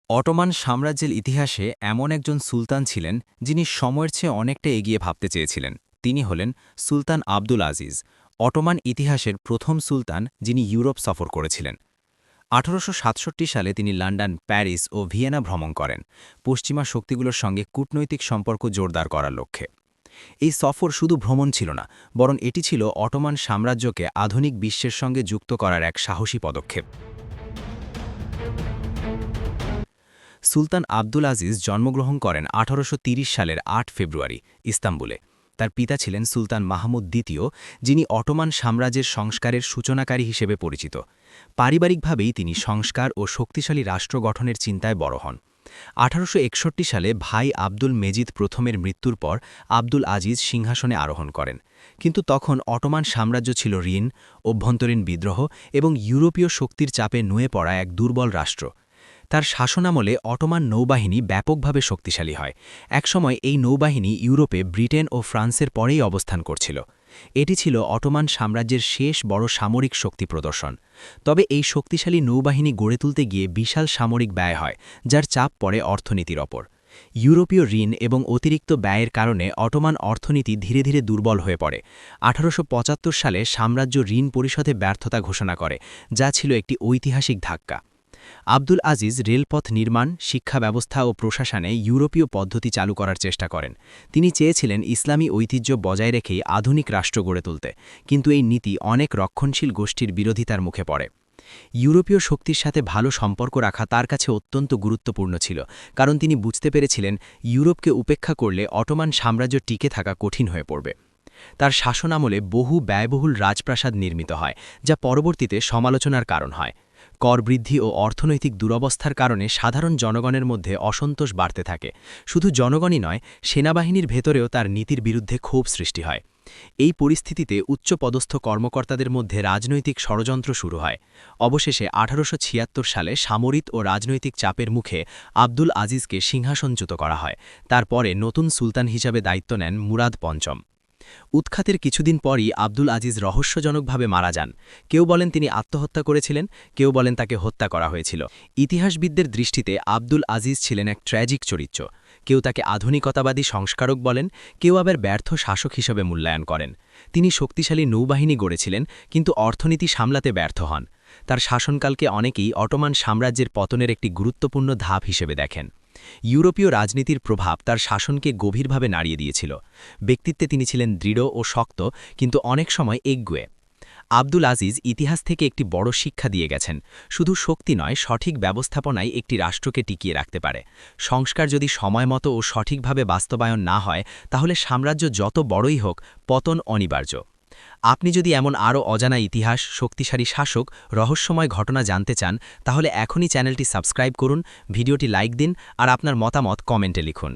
Ottoman সাম্রাজ্যের ইতিহাসে এমন একজন সুলতান ছিলেন যিনি সময়ের চেয়ে অনেকটা এগিয়ে ভাবতে চেয়েছিলেন। তিনি হলেন সুলতান আব্দুল আজিজ, অটোমান ইতিহাসের প্রথম সুলতান যিনি ইউরোপ সফর করেছিলেন। ১৮৬৭ সালে তিনি লন্ডন, প্যারিস ও ভিয়েনা ভ্রমণ করেন, পশ্চিমা শক্তিগুলোর সঙ্গে কূটনৈতিক সম্পর্ক জোরদার করার লক্ষ্যে। এই সফর শুধু ভ্রমণ ছিল না, বরং এটি ছিল অটোমান সাম্রাজ্যকে আধুনিক বিশ্বের সঙ্গে যুক্ত করার এক সাহসী পদক্ষেপ। সুলতান আব্দুল আজিজ জন্মগ্রহণ করেন ১৮৩০ সালের ৮ ফেব্রুয়ারি ইস্তাম্বুলে। তার পিতা ছিলেন সুলতান মাহমুদ দ্বিতীয়, যিনি অটোমান সাম্রাজ্যের সংস্কারের সূচনাকারী হিসেবে পরিচিত। পারিবারিকভাবেই তিনি সংস্কার ও শক্তিশালী রাষ্ট্র গঠনের চিন্তায় বড় হন। ১৮৬১ সালে ভাই আব্দুল মেজিদ প্রথমের মৃত্যুর পর আব্দুল আজিজ সিংহাসনে আরোহণ করেন। কিন্তু তখন অটোমান সাম্রাজ্য ছিল ঋণ, অভ্যন্তরীণ বিদ্রোহ এবং ইউরোপীয় শক্তির চাপে নুয়ে পড়া এক দুর্বল রাষ্ট্র। তার শাসনামলে অটোমান নৌবাহিনী ব্যাপকভাবে শক্তিশালী হয়। একসময় এই নৌবাহিনী ইউরোপে ব্রিটেন ও ফ্রান্সের পরেই অবস্থান করছিল। এটি ছিল অটোমান সাম্রাজ্যের শেষ বড় সামরিক শক্তি প্রদর্শন। তবে এই শক্তিশালী নৌবাহিনী গড়ে তুলতে গিয়ে বিশাল সামরিক ব্যয় হয়, যার চাপ পড়ে অর্থনীতির ওপর। ইউরোপীয় ঋণ এবং অতিরিক্ত ব্যয়ের কারণে অটোমান অর্থনীতি ধীরে ধীরে দুর্বল হয়ে পড়ে। ১৮৭৫ সালে সাম্রাজ্য ঋণ পরিশোধে ব্যর্থতা ঘোষণা করে, যা ছিল একটি ঐতিহাসিক ধাক্কা। আব্দুল আজিজ রেলপথ নির্মাণ, শিক্ষা ব্যবস্থা ও প্রশাসনে ইউরোপীয় পদ্ধতি চালু করার চেষ্টা করেন। তিনি চেয়েছিলেন ইসলামী ঐতিহ্য বজায় রেখেই আধুনিক রাষ্ট্র গড়ে তুলতে, কিন্তু এই নীতি অনেক রক্ষণশীল গোষ্ঠীর বিরোধিতার মুখে পড়ে। ইউরোপীয় শক্তির সাথে ভালো সম্পর্ক রাখা তার কাছে অত্যন্ত গুরুত্বপূর্ণ ছিল, কারণ তিনি বুঝতে পেরেছিলেন ইউরোপকে উপেক্ষা করলে অটোমান সাম্রাজ্য টিকে থাকা কঠিন হয়ে পড়বে। তার শাসনামলে বহু ব্যয়বহুল রাজপ্রাসাদ নির্মিত হয়, যা পরবর্তীতে সমালোচনার কারণ হয়। কর বৃদ্ধি ও অর্থনৈতিক দুরবস্থার কারণে সাধারণ জনগণের মধ্যে অসন্তোষ বাড়তে থাকে। শুধু জনগণই নয়, সেনাবাহিনীর ভেতরেও তার নীতির বিরুদ্ধে ক্ষোভ সৃষ্টি হয়। এই পরিস্থিতিতে উচ্চপদস্থ কর্মকর্তাদের মধ্যে রাজনৈতিক ষড়যন্ত্র শুরু হয়। অবশেষে ১৮৭৬ সালে সামরিক ও রাজনৈতিক চাপের মুখে আব্দুল আজিজকে সিংহাসনচ্যুত করা হয়। তারপরে নতুন সুলতান হিসাবে দায়িত্ব নেন মুরাদ পঞ্চম। উৎখাতের কিছুদিন পরই আব্দুল আজিজ রহস্যজনকভাবে মারা যান। কেউ বলেন তিনি আত্মহত্যা করেছিলেন, কেউ বলেন তাকে হত্যা করা হয়েছিল। ইতিহাসবিদদের দৃষ্টিতে আব্দুল আজিজ ছিলেন এক ট্র্যাজিক চরিত্র। কেউ তাকে আধুনিকতাবাদী সংস্কারক বলেন, কেউ আবার ব্যর্থ শাসক হিসেবে মূল্যায়ন করেন। তিনি শক্তিশালী নৌবাহিনী গড়েছিলেন, কিন্তু অর্থনীতি সামলাতে ব্যর্থ হন। তার শাসনকালকে অনেকেই অটোমান সাম্রাজ্যের পতনের একটি গুরুত্বপূর্ণ ধাপ হিসেবে দেখেন। ইউরোপীয় রাজনীতির প্রভাব তার শাসনকে গভীরভাবে নাড়িয়ে দিয়েছিল। ব্যক্তিত্বে তিনি ছিলেন দৃঢ় ও শক্ত, কিন্তু অনেক সময় একগুঁয়ে। আব্দুল আজিজ ইতিহাস থেকে একটি বড় শিক্ষা দিয়ে গেছেন, শুধু শক্তি নয়, সঠিক ব্যবস্থাপনায় একটি রাষ্ট্রকে টিকিয়ে রাখতে পারে। সংস্কার যদি সময়মতো ও সঠিকভাবে বাস্তবায়ন না হয়, তাহলে সাম্রাজ্য যত বড়ই হোক, পতন অনিবার্য। আপনি যদি এমন আরও অজানা ইতিহাস, শক্তিশালী শাসক, রহস্যময় ঘটনা জানতে চান, তাহলে এখনই চ্যানেলটি সাবস্ক্রাইব করুন, ভিডিওটি লাইক দিন আর আপনার মতামত কমেন্টে লিখুন।